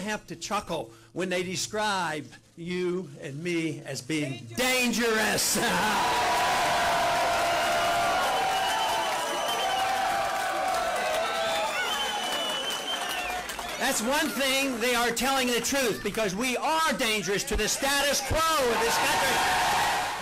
have to chuckle when they describe you and me as being dangerous. That's one thing, they are telling the truth, because we are dangerous to the status quo of this country.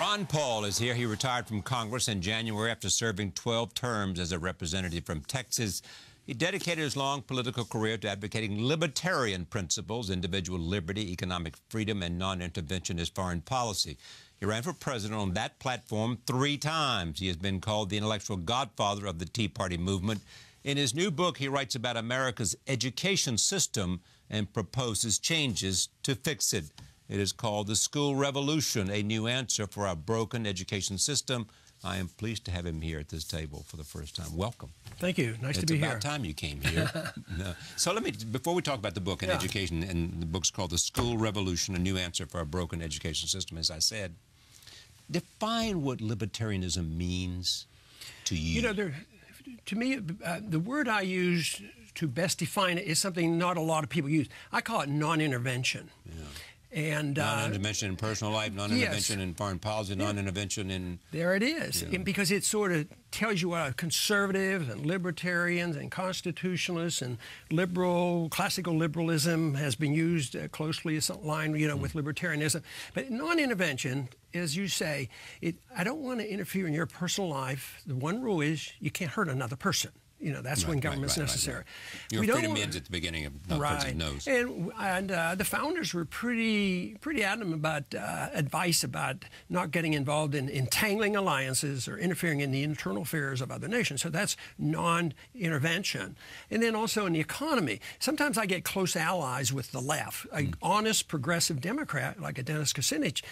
Ron Paul is here. He retired from Congress in January after serving 12 terms as a representative from Texas. He dedicated his long political career to advocating libertarian principles, individual liberty, economic freedom, and non-interventionist foreign policy. He ran for president on that platform 3 times. He has been called the intellectual godfather of the Tea Party movement. In his new book, he writes about America's education system and proposes changes to fix it. It is called The School Revolution, a new answer for our broken education system. I am pleased to have him here at this table for the first time. Welcome. Thank you. Nice to be here. It's about time you came here. No. So let me, before we talk about the book and education, and the book's called The School Revolution, a new answer for our broken education system, as I said, define what libertarianism means to you. You know, to me, the word I use to best define it is something not a lot of people use. I call it non-intervention. Yeah. And non-intervention in personal life, non-intervention in foreign policy, non-intervention in... There it is. And because it sort of tells you what conservatives and libertarians and constitutionalists and classical liberalism has been used closely as a line, you know, with libertarianism. But non-intervention, as you say, I don't want to interfere in your personal life. The one rule is you can't hurt another person. You know, that's when government's necessary. Your freedom ends at the beginning of no person knows. And the founders were pretty adamant about advice about not getting involved in entangling alliances or interfering in the internal affairs of other nations. So that's non-intervention. And then also in the economy, sometimes I get close allies with the left. An honest progressive Democrat like a Dennis Kucinich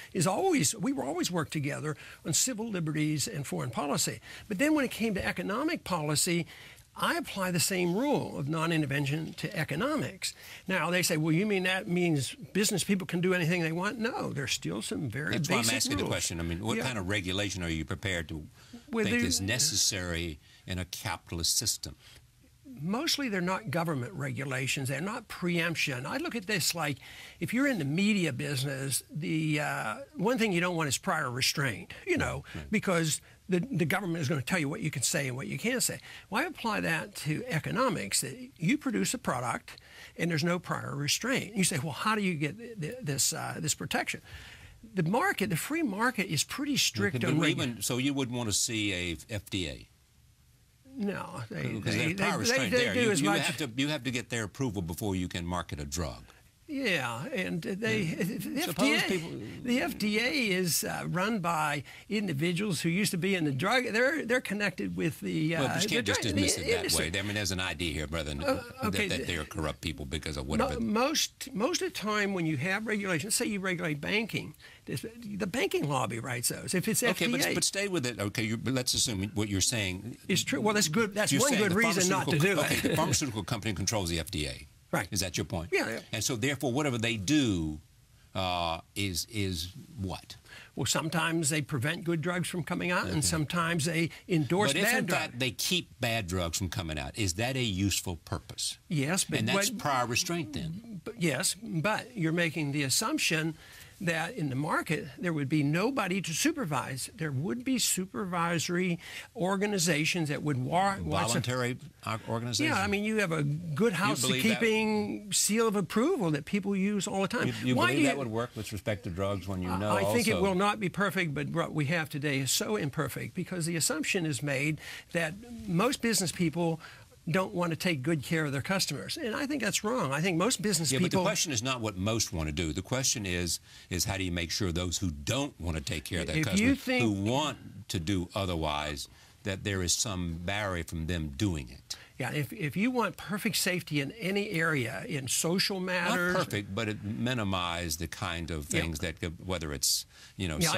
we were always work together on civil liberties and foreign policy. But then when it came to economic policy, I apply the same rule of non-intervention to economics. Now, they say, well, you mean that means business people can do anything they want? No, there's still some very basic rules. That's why I'm asking the question. I mean, what kind of regulation are you prepared to think is necessary in a capitalist system? Mostly they're not government regulations. They're not preemption. I look at this like if you're in the media business, the one thing you don't want is prior restraint, you know, because the government is going to tell you what you can say and what you can't say. Well, I apply that to economics. That you produce a product and there's no prior restraint. You say, well, how do you get this protection? The market, the free market, is pretty strict on regulation. So you wouldn't want to see a FDA? No, they do as much. You have to get their approval before you can market a drug. Yeah, and the FDA is run by individuals who used to be in the drug. They're connected with the. Well, but you can't just dismiss it that way. I mean, there's an idea here, brother, that they're corrupt people because of whatever. Most of the time, when you have regulations, say you regulate banking, the banking lobby writes those. If it's FDA, okay, but stay with it. Okay, but let's assume what you're saying is true. Well, that's good. That's one good reason not to do it. Okay, the pharmaceutical company controls the FDA. Right. Is that your point? Yeah. And so, therefore, whatever they do is what? Well, sometimes they prevent good drugs from coming out, and sometimes they endorse bad drugs. But if, in fact, they keep bad drugs from coming out, is that a useful purpose? Yes. And that's prior restraint, then? Yes, but you're making the assumption that in the market there would be nobody to supervise. There would be supervisory organizations that would voluntary organizations. Yeah, I mean, you have a good housekeeping seal of approval that people use all the time. You believe that would work with respect to drugs when you know? I think it will not be perfect, but what we have today is so imperfect because the assumption is made that most business people don't want to take good care of their customers. And I think that's wrong. I think most business people... but the question is not what most want to do. The question is how do you make sure those who don't want to take care of their customers, who want to do otherwise, that there is some barrier from them doing it? Yeah, if you want perfect safety in any area, in social matters... Not perfect, but it minimize the kind of things that, whether it's, you know... Yeah,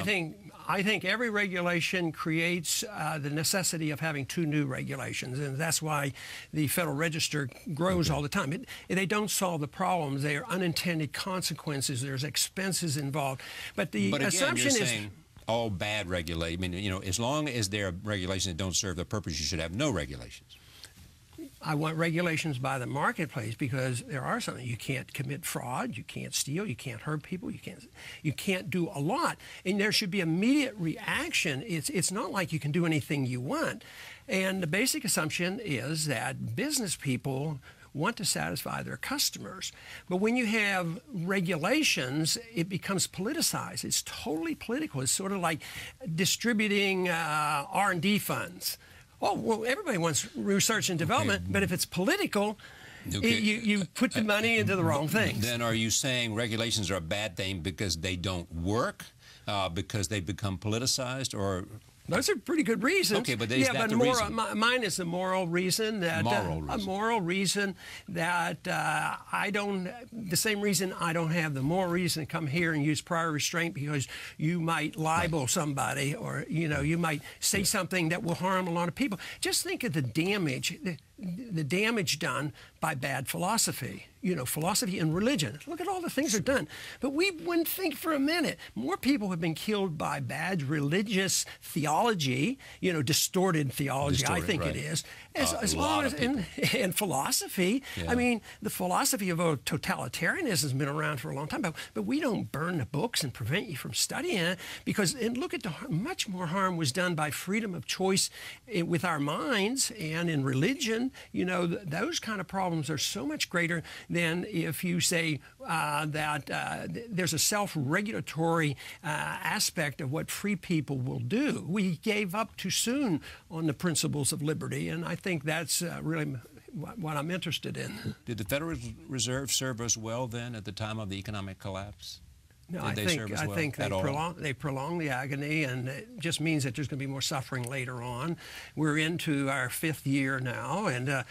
I think every regulation creates the necessity of having 2 new regulations, and that's why the Federal Register grows all the time. They don't solve the problems. They are unintended consequences. There's expenses involved. But the assumption is... Saying all bad regulation, I mean, you know, as long as there are regulations that don't serve the purpose, you should have no regulations. I want regulations by the marketplace, because there are some. You can't commit fraud, you can't steal, you can't hurt people, you can't do a lot. And there should be immediate reaction. It's not like you can do anything you want. And the basic assumption is that business people want to satisfy their customers. But when you have regulations, it becomes politicized. It's totally political. It's sort of like distributing R&D funds. Oh, well, everybody wants research and development, but if it's political, you put the money into the wrong things. Then are you saying regulations are a bad thing because they don't work, because they become politicized, or... Those are pretty good reasons. Okay, but is that the reason? Mine is the moral reason that a moral reason that I don't. The same reason I don't have the moral reason to come here and use prior restraint, because you might libel somebody, or you might say something that will harm a lot of people. Just think of the damage. The damage done by bad philosophy, philosophy and religion. Look at all the things that are done. But we wouldn't think for a minute. More people have been killed by bad religious theology, distorted theology, I think it is, as long as in philosophy. Yeah. I mean, the philosophy of totalitarianism has been around for a long time, but we don't burn the books and prevent you from studying it, because, and look at much more harm was done by freedom of choice with our minds and in religion. Those kind of problems are so much greater than if you say that there's a self-regulatory aspect of what free people will do. We gave up too soon on the principles of liberty, and I think that's really what I'm interested in. Did the Federal Reserve serve us well then at the time of the economic collapse? No, I think they prolong the agony, and it just means that there's going to be more suffering later on. We're into our 5th year now, and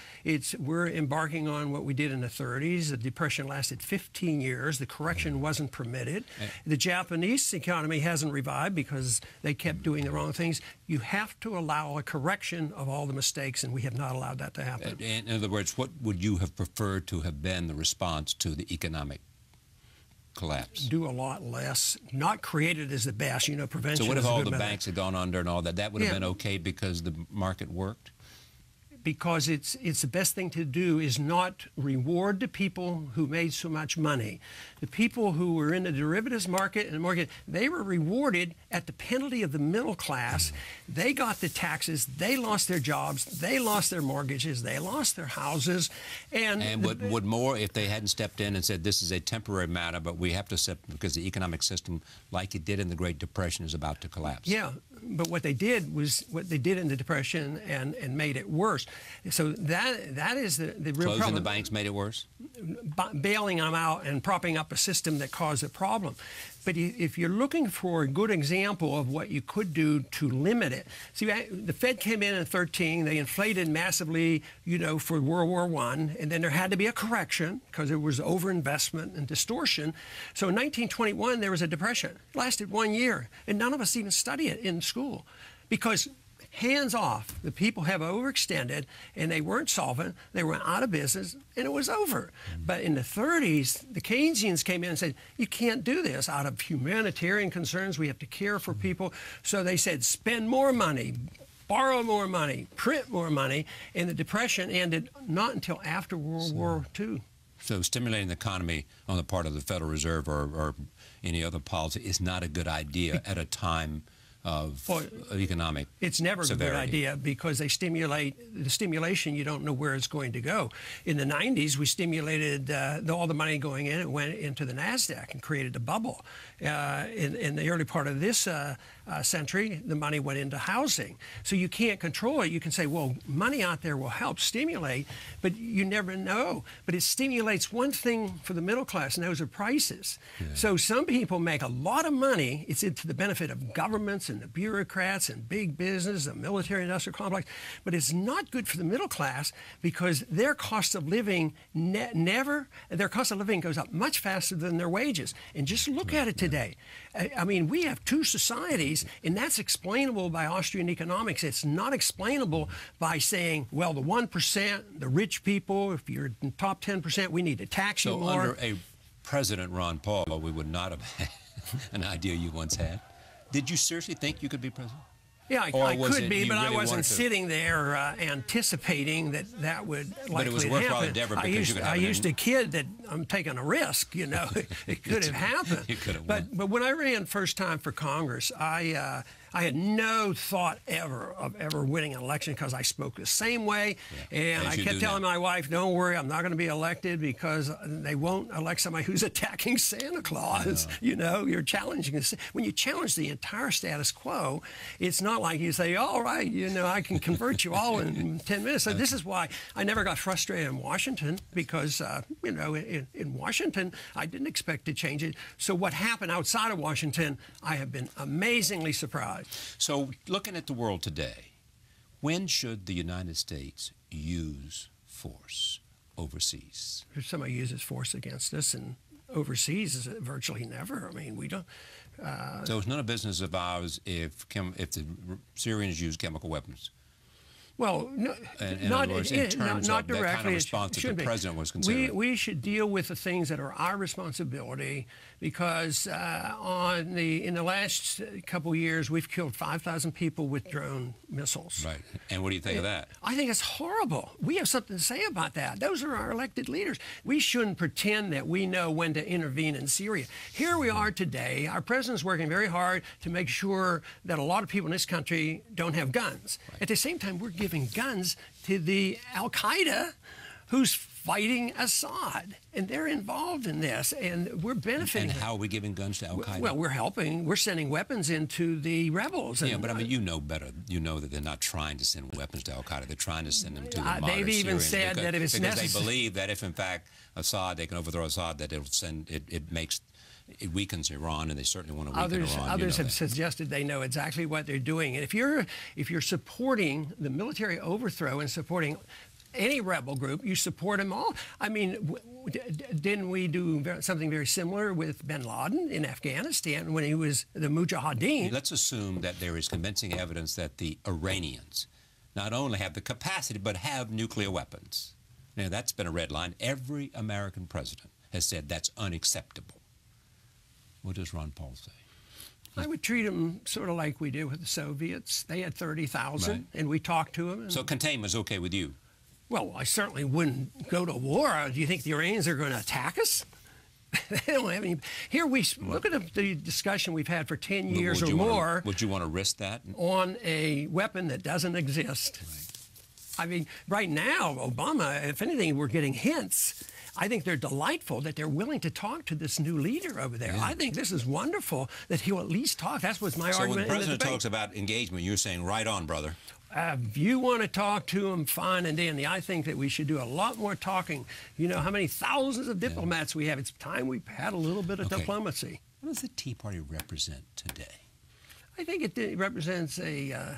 we're embarking on what we did in the 30s. The Depression lasted 15 years. The correction wasn't permitted. The Japanese economy hasn't revived because they kept doing the wrong things. You have to allow a correction of all the mistakes, and we have not allowed that to happen. In other words, what would you have preferred to have been the response to the economic collapse? Do a lot less. Not created as the best. Prevention. So what if all the banks had gone under and all that? That would have been okay because the market worked? Because it's the best thing to do is not reward the people who made so much money. The people who were in the derivatives market and the market, they were rewarded at the penalty of the middle class. They got the taxes. They lost their jobs. They lost their mortgages. They lost their houses. And would more, if they hadn't stepped in and said this is a temporary matter, but we have to step, because the economic system, like it did in the Great Depression, is about to collapse? Yeah. But what they did was what they did in the Depression and made it worse. So that is the real problem. Closing the banks made it worse? Bailing them out and propping up a system that caused a problem. But if you're looking for a good example of what you could do to limit it, see, the Fed came in 13, they inflated massively, for World War I, and then there had to be a correction because there was overinvestment and distortion. So in 1921, there was a depression. It lasted 1 year, and none of us even study it in school because hands off, the people have overextended, and they weren't solvent, they went out of business, and it was over. But in the 30s, the Keynesians came in and said, you can't do this out of humanitarian concerns. We have to care for people. So they said, spend more money, borrow more money, print more money, and the Depression ended not until after World War II. So stimulating the economy on the part of the Federal Reserve or any other policy is not a good idea at a time of economic It's never severity. A good idea because they stimulate the stimulation. You don't know where it's going to go. In the 90s, we stimulated all the money going in. It went into the NASDAQ and created a bubble. In the early part of this century, the money went into housing. So you can't control it. You can say, well, money out there will help stimulate, but you never know. But it stimulates one thing for the middle class, and those are prices. Yeah. So some people make a lot of money. It's to the benefit of governments and the bureaucrats and big business, the military-industrial complex, but it's not good for the middle class because their cost of living their cost of living goes up much faster than their wages. And just look at it today. I mean, we have two societies, and that's explainable by Austrian economics. It's not explainable by saying, well, the 1%, the rich people, if you're in the top 10%, we need to tax you more. So under a President Ron Paul, we would not have had an idea you once had. Did you seriously think you could be president? Yeah, I could be, but I wasn't sitting there anticipating that would likely But it was a worthwhile happen. endeavor because I used a kid that I'm taking a risk, you know. It could have happened. You could have won. But when I ran first time for Congress, I had no thought ever of ever winning an election because I spoke the same way. Yeah. And I kept telling my wife, don't worry, I'm not going to be elected because they won't elect somebody who's attacking Santa Claus. You know, you're challenging. When you challenge the entire status quo, it's not like you say, all right, you know, I can convert you all in 10 minutes. So this is why I never got frustrated in Washington because, you know, in Washington, I didn't expect to change it. So what happened outside of Washington, I have been amazingly surprised. So looking at the world today, when should the United States use force overseas? If somebody uses force against us and overseas, is virtually never. I mean, we don't. So it's none of business of ours if the Syrians use chemical weapons. Well, no, not directly. That kind of response that the president was considering. We should deal with the things that are our responsibility because in the last couple of years, we've killed 5,000 people with drone missiles. Right. And what do you think of that? I think it's horrible. We have something to say about that. Those are our elected leaders. We shouldn't pretend that we know when to intervene in Syria. Here we are today. Our president's working very hard to make sure that a lot of people in this country don't have guns. Right. At the same time, we're giving guns to the Al-Qaeda who's fighting Assad, and they're involved in this, and we're benefiting. And how are we giving guns to Al-Qaeda? Well, we're helping. We're sending weapons into the rebels. Yeah, but I mean, you know better. You know that they're not trying to send weapons to Al-Qaeda. They're trying to send them to the moderate They've even Syrians said that if it's necessary. Because they believe that if, in fact, Assad, they can overthrow Assad, that it'll send, it weakens Iran, and they certainly want to weaken Iran. Others have suggested they know exactly what they're doing. And if you're supporting the military overthrow and supporting any rebel group, you support them all. I mean, didn't we do something very similar with bin Laden in Afghanistan when he was the Mujahideen? Let's assume that there is convincing evidence that the Iranians not only have the capacity but have nuclear weapons. Now, that's been a red line. Every American president has said that's unacceptable. What does Ron Paul say? I would treat them sort of like we did with the Soviets. They had 30,000, right, and we talked to them. So containment's okay with you? Well, I certainly wouldn't go to war. Do you think the Iranians are going to attack us? They don't have any. Here we look at the discussion we've had for 10 years or more. Would you want to risk that? On a weapon that doesn't exist. Right. I mean, right now, Obama, if anything, we're getting hints. I think they're delightful that they're willing to talk to this new leader over there. Yeah. I think this is wonderful that he'll at least talk. That's what's my argument. So when the president talks about engagement, you're saying right on, brother. If you want to talk to him, fine and dandy. I think that we should do a lot more talking. You know how many thousands of diplomats we have. It's time we had a little bit of diplomacy. What does the Tea Party represent today? I think it represents a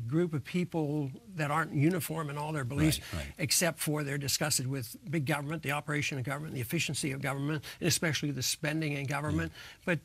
group of people that aren't uniform in all their beliefs, except for they're disgusted with big government, the operation of government, the efficiency of government, and especially the spending in government. But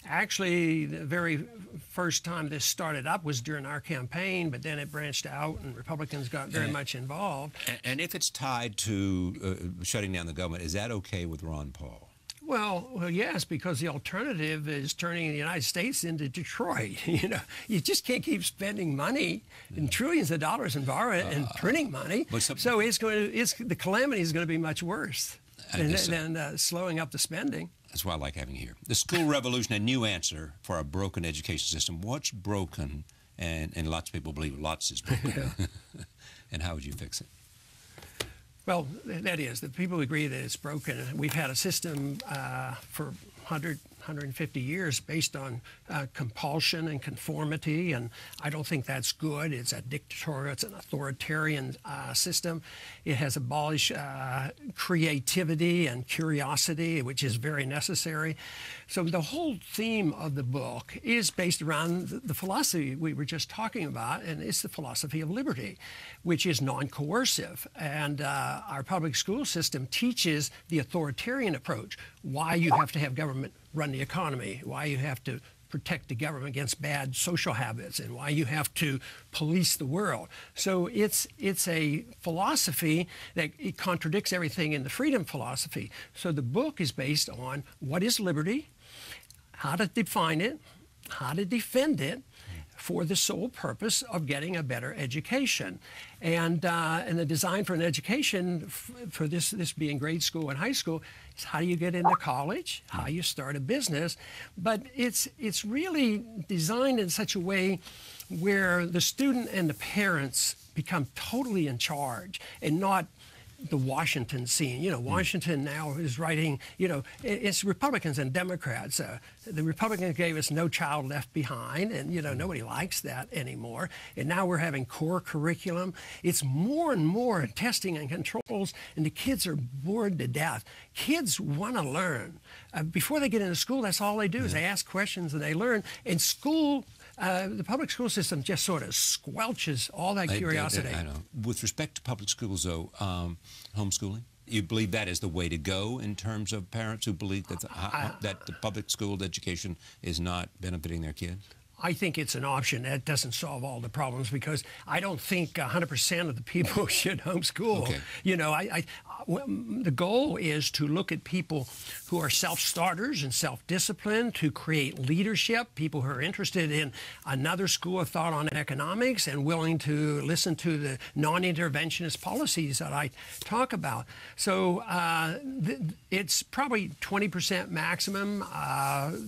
actually, the very first time this started up was during our campaign, but then it branched out and Republicans got very much involved. And if it's tied to shutting down the government, is that okay with Ron Paul? Well, yes, because the alternative is turning the United States into Detroit. You know, you just can't keep spending money in trillions of dollars and borrowing and printing money. So the calamity is going to be much worse than slowing up the spending. That's why I like having you here. The school revolution, a new answer for our broken education system. What's broken? And lots of people believe lots is broken. And how would you fix it? Well, that is, the people agree that it's broken. We've had a system for 150 years based on compulsion and conformity, and I don't think that's good. It's a dictatorial, it's an authoritarian system. It has abolished creativity and curiosity, which is very necessary. So the whole theme of the book is based around the philosophy we were just talking about, and it's the philosophy of liberty, which is non-coercive. And our public school system teaches the authoritarian approach, why you have to have government run the economy, why you have to protect the government against bad social habits, and why you have to police the world. So it's a philosophy that it contradicts everything in the freedom philosophy. So the book is based on what is liberty, how to define it, how to defend it, for the sole purpose of getting a better education. And the design for an education, for this being grade school and high school, is how do you get into college, how you start a business. But it's really designed in such a way where the student and the parents become totally in charge and not the Washington scene. You know, Washington now is writing, you know, it's Republicans and Democrats. The Republicans gave us No Child Left Behind, and, you know, nobody likes that anymore. And now we're having core curriculum. It's more and more testing and controls, and the kids are bored to death. Kids want to learn. Before they get into school, that's all they do is they ask questions and they learn. And school, the public school system just sort of squelches all that curiosity. I know. With respect to public schools, though, homeschooling, you believe that is the way to go in terms of parents who believe that that the public school education is not benefiting their kids? I think it's an option. That doesn't solve all the problems because I don't think 100% of the people should homeschool. Okay. You know, the goal is to look at people who are self-starters and self-disciplined, to create leadership, people who are interested in another school of thought on economics and willing to listen to the non-interventionist policies that I talk about. So it's probably 20% maximum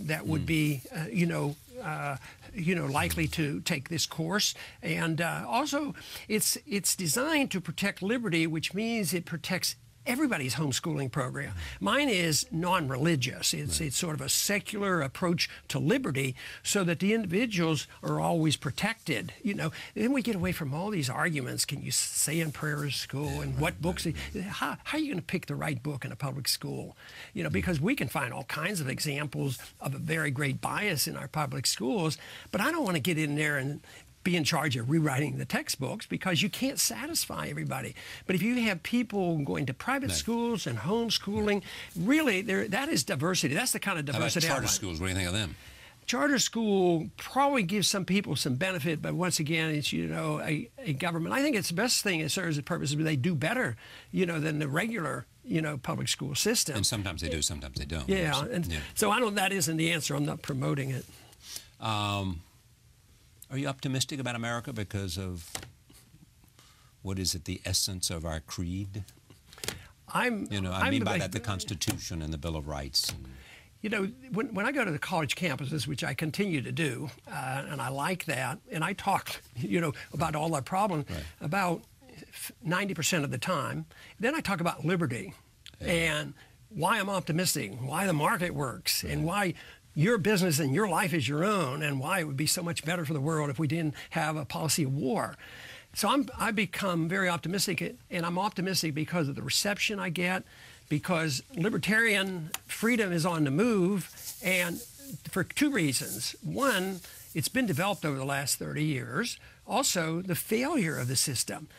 that would be, likely to take this course. And also, it's designed to protect liberty, which means it protects everybody's homeschooling program. Mine is non-religious. It's sort of a secular approach to liberty so that the individuals are always protected. You know, then we get away from all these arguments. Can you say in prayer at school and what books? How are you going to pick the right book in a public school? You know, because we can find all kinds of examples of a very great bias in our public schools, but I don't want to get in there and be in charge of rewriting the textbooks because you can't satisfy everybody. But if you have people going to private schools and homeschooling, really, that is diversity. That's the kind of diversity. How about charter schools? What do you think of them? Charter school probably gives some people some benefit, but once again, it's, you know, a government. I think it's the best thing. It serves the purpose, but they do better, you know, than the regular, you know, public school system. And sometimes they do, sometimes they don't. Yeah, so I don't. That isn't the answer. I'm not promoting it. Are you optimistic about America because of, what is it, the essence of our creed? I mean by that the Constitution and the Bill of Rights. You know, when I go to the college campuses, which I continue to do, and I like that, and I talk, you know, about all our problems about 90% of the time. Then I talk about liberty and why I'm optimistic, why the market works, and why your business and your life is your own, and why it would be so much better for the world if we didn't have a policy of war. So I become very optimistic, and I'm optimistic because of the reception I get, because libertarian freedom is on the move, and for two reasons. One, it's been developed over the last 30 years. Also, the failure of the system.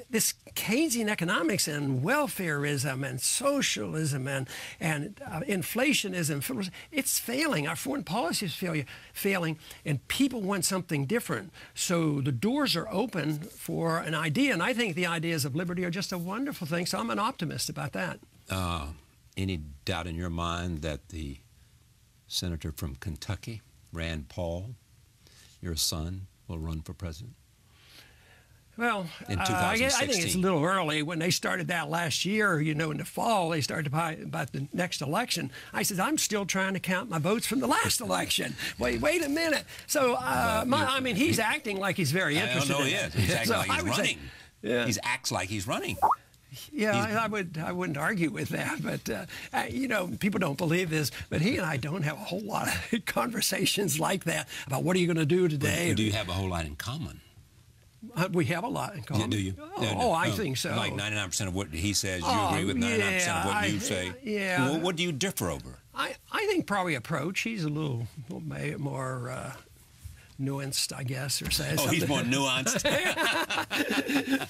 This Keynesian economics and welfareism and socialism and inflationism, it's failing. Our foreign policy is failing, and people want something different. So the doors are open for an idea, and I think the ideas of liberty are just a wonderful thing, so I'm an optimist about that. Any doubt in your mind that the senator from Kentucky, Rand Paul, your son, will run for president? Well, in I think it's a little early. When they started that last year, you know, in the fall, they started about the next election. I said, I'm still trying to count my votes from the last election. Wait a minute. So, I mean, he's acting like he's very interested. I don't know he is. He's acting like he's running. He acts like he's running. Yeah, I wouldn't argue with that, but you know, people don't believe this, but he and I don't have a whole lot of conversations like that about what are you going to do today. But do you have a whole lot in common? We have a lot in common. Do you? I think so. Like 99% of what he says, you agree with 99% of what you say. Yeah. Well, what do you differ over? I think probably approach. He's a little more nuanced, I guess, or say something. He's more nuanced.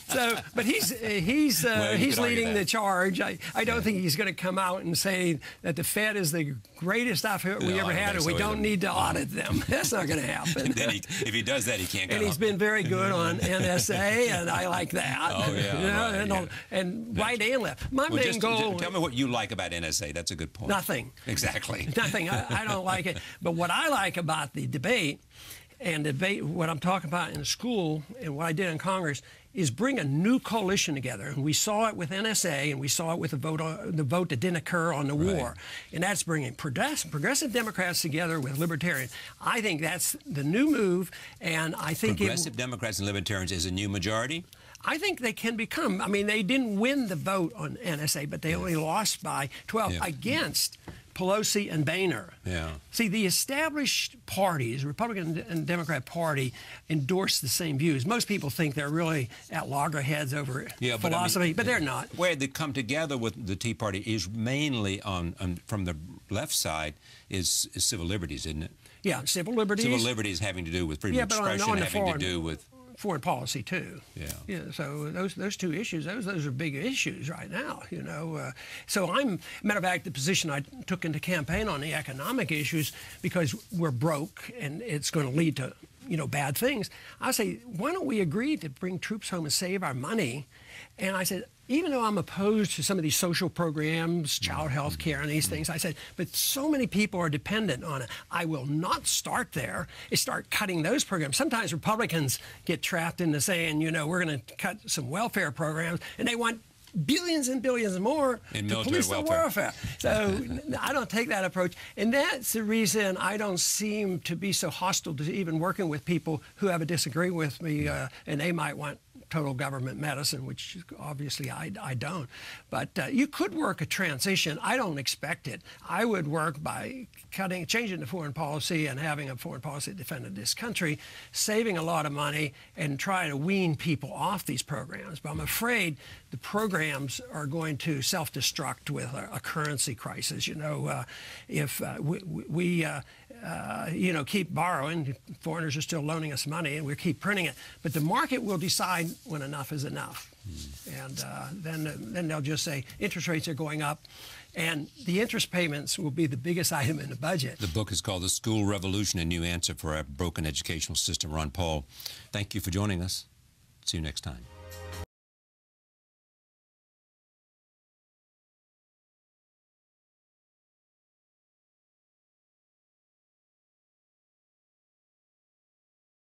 So, but he's leading the charge. I don't think he's going to come out and say that the Fed is the greatest outfit we ever had, and we don't need to audit them. That's not going to happen. Then if he does that, he can't. And he's been very good on NSA, and I like that. Oh yeah, you know, and right and left. My main goal. Tell me what you like about NSA. That's a good point. Nothing. Exactly. Nothing. I don't like it. But what I like about the debate and debate. What I'm talking about in school and what I did in Congress is bring a new coalition together. And we saw it with NSA, and we saw it with the vote that didn't occur on the war. And that's bringing progressive Democrats together with libertarian. I think that's the new move, and I think progressive Democrats and libertarians is a new majority? I think they can become. I mean, they didn't win the vote on NSA, but they only lost by 12 against Pelosi and Boehner. See, the established parties, Republican and Democrat Party, endorse the same views. Most people think they're really at loggerheads over philosophy, but they're not. Where they come together with the Tea Party is mainly from the left side is civil liberties, isn't it? Yeah, civil liberties. Civil liberties having to do with freedom of expression, having to do with foreign policy too. Yeah. So those two issues, those are big issues right now. You know. So matter of fact, the position I took into campaign on the economic issues, because we're broke and it's going to lead to bad things. I say, why don't we agree to bring troops home and save our money? And I said, even though I'm opposed to some of these social programs, child health care and these things, I said, but so many people are dependent on it. I will not start there and start cutting those programs. Sometimes Republicans get trapped into saying, we're going to cut some welfare programs, and they want billions and billions more to police the welfare. So I don't take that approach. And that's the reason I don't seem to be so hostile to even working with people who have a disagreement with me, and they might want total government medicine, which obviously I don't. But you could work a transition. I don't expect it. I would work by changing the foreign policy and having a foreign policy that defended this country, saving a lot of money, and try to wean people off these programs. But I'm afraid the programs are going to self-destruct with a currency crisis. If we keep borrowing, foreigners are still loaning us money, and we keep printing it. But the market will decide when enough is enough. And then they'll just say interest rates are going up, and the interest payments will be the biggest item in the budget. The book is called The School Revolution, A New Answer for Our Broken Educational System. Ron Paul, thank you for joining us. See you next time.